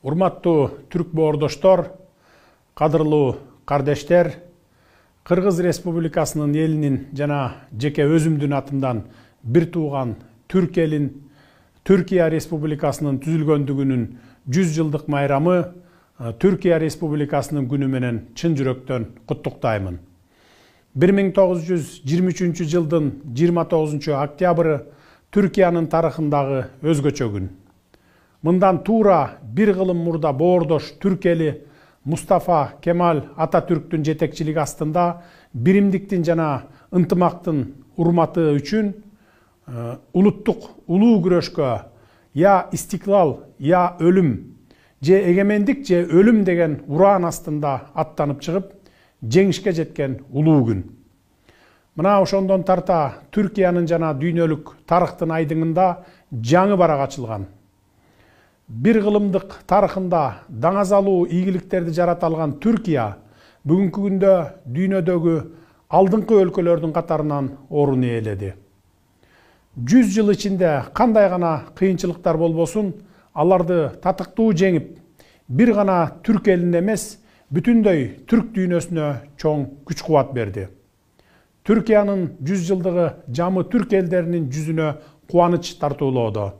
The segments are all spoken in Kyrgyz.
Урматтуу түрк боордоштор, кадырлуу кардештер, Кыргыз Республикасынын элинин жана жеке өзүмдүн атымдан бир тууган түрк элин Түркия Республикасынын түзүлгөндүгүнүн 100 жылдык майрамы Түркия Республикасынын күнү менен чын жүрөктөн куттуктаймын. 1923 жылдын 29 октябры Түркиянын тарыхындагы өзгөчө күн. Мындан туура бир кылым мурда боордош түрк эли Мустафа Кемал Ататүрктүн жетекчилиги астында биримдиктин жана ынтымактын урматы үчүн улуттук улуу күрөшкө я истиклал, я өлүм, же эгемендик, же өлүм деген ураан астында аттанып чыгып, жеңишке жеткен улуу күн. Мына ошондон тарта Түркиянын жана дүйнөлүк тарыхтын айдыңында жаңы барак ачылган. Бир кылымдык тарыхында даңазалуу ийгиликтерди жарата алган Түркия бүгүнкү күндө дүйнөдөгү алдыңкы өлкөлөрдүн катарынан орун ээледи. 100 жыл ичинде кандай гана кыйынчылыктар болбосун, аларды татыктуу жеңип, бир гана түрк элине эмес, бүтүндөй түрк дүйнөсүнө чоң күч-кубат берди. Түркиянын 100 жылдыгы жамы түрк элдеринин жүзүнө кубаныч тартуулоодо.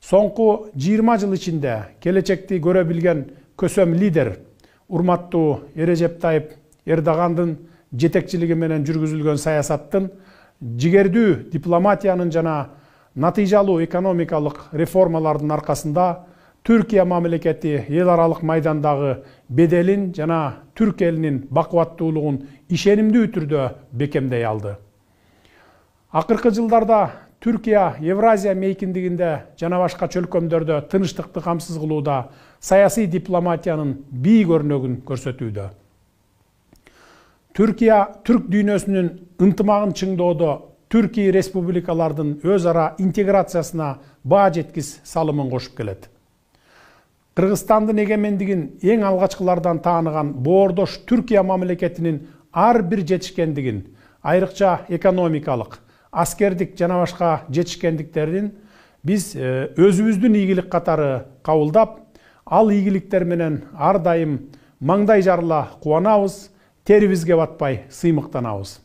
Соңку 20 жыл ичинде келечекти көрө билген көсөм лидер урматтуу Режеп Тайып Эрдогандын жетекчилиги менен жүргүзүлгөн саясаттын, жигердүү дипломатиянын жана натыйжалуу экономикалык реформалардын аркасында Түркия мамлекети эл аралык майдандагы беделин жана түрк элинин бакубаттуулугун ишенимдүү түрдө бекемдей алды. Акыркы жылдарда Түркия Евразия мейкиндигинде жана башка чөлкөмдөрдө тынычтыкты камсыз кылууда саясий дипломатиянын бийик өрнөгүн көрсөтүүдө. Түркия түрк дүйнөсүнүн ынтымагын чыңдоодо Түркия республикалардын өз ара интеграциясына баа жеткис салымын кошуп келет. Кыргызстандын эгемендигин эң алгачкылардан тааныган боордош Түркия мамлекетинин ар бир жетишкендигин, айрыкча экономикалык, аскердик жана башка жетишкендиктерин биз өзүбүздүн ийгилик катары кабылдап, ал ийгиликтер менен ар дайым маңдай жарыла кубанабыз, терибизге батпай сыймыктанабыз.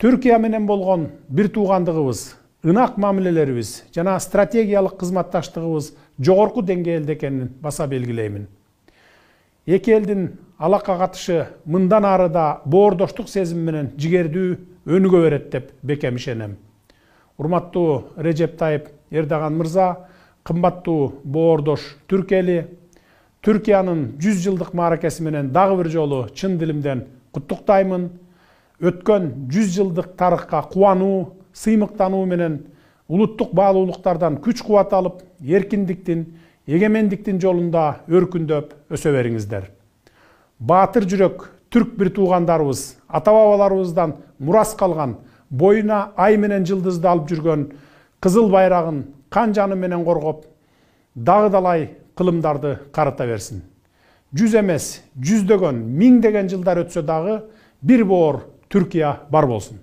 Түркия менен болгон бир туугандыгыбыз, ынак мамилелерибиз жана стратегиялык кызматташтыгыбыз жогорку деңгээлде экенин баса белгилеймин. Эки элдин алака катышы мындан ары да боордоштук сезим менен жигердүү өнүгө берет деп бекем ишенем. Урматтуу Режеп Тайып Эрдоган мырза, кымбаттуу боордош түрк эли, Түркиянын 100 жылдык мааракеси менен дагы бир жолу чын дилимден куттуктаймын. Өткөн 100 жылдык тарыхка кубануу, сыймыктануу менен улуттук баалуулуктардан күч-кубат алып, эркиндиктин, эгемендиктин жолунда өркүндөп өсө бериңиздер. Баатыр жүрөк түрк бир туугандарыбыз, ата-бабаларыбыздан мурас калган, боюна ай менен жылдызды алып жүргөн кызыл байрагын кан жаны менен коргоп, дагы далай кылымдарды карыта берсин. 100 эмес, жүздөгөн, миңдеген жылдар өтсө дагы бир боор Түркия бар болсун.